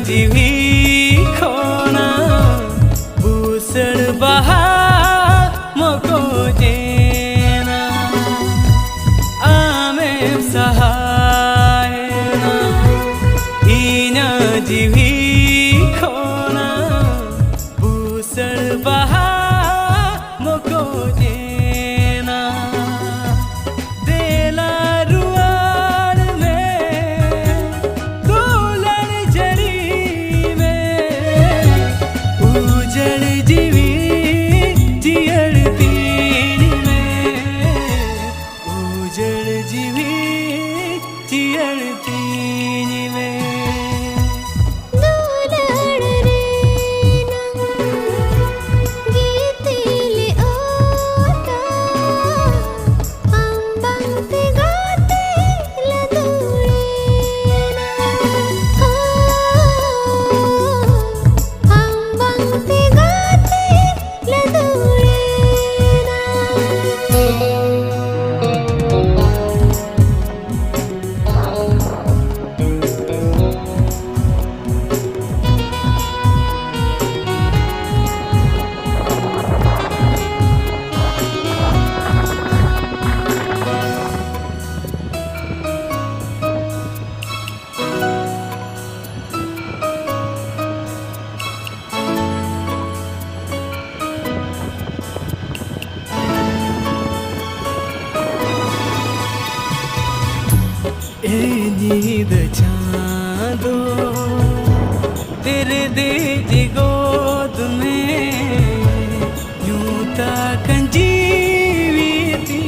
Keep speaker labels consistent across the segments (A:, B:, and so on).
A: जीवी खोना बुसड़ बहा मको जेना आमे सहायना ईना जीवी खोना बुसड़ बहा मको जेना देला रुआर में दुलर जड़ी में उजड़ जीवी जियड़ तीन में उजड़ जीवी जियड़ तीन में ए नींद चांदो तेरे देज गोद में यूं ताकन जीवी थी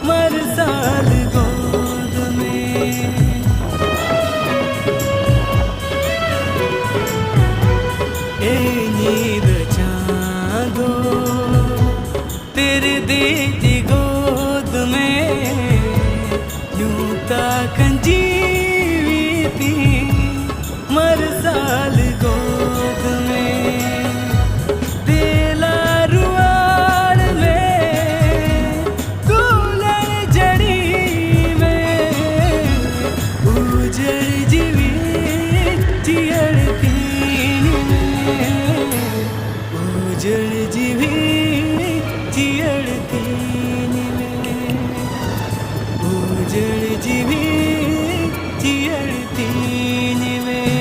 A: मरसाल गोद में ए नींद चांदो तेरे देज गोद में यूं ताकन जीवी थी मरसाल गोद में देला रुआर में दुलर जड़ी में उजड़ जीवी जियड़ तीन में उजड़ जीवी जियड़ तीन में उजड़ जीवी जियड़ तीन में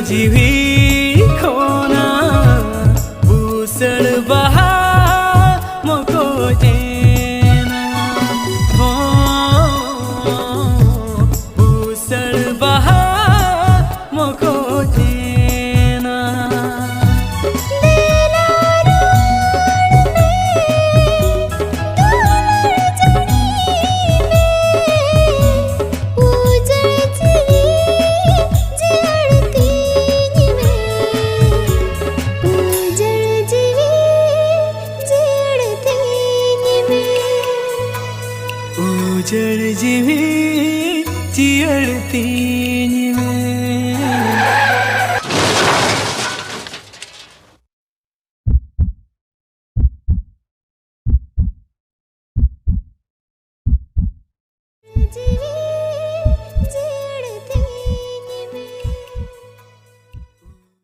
A: जीवी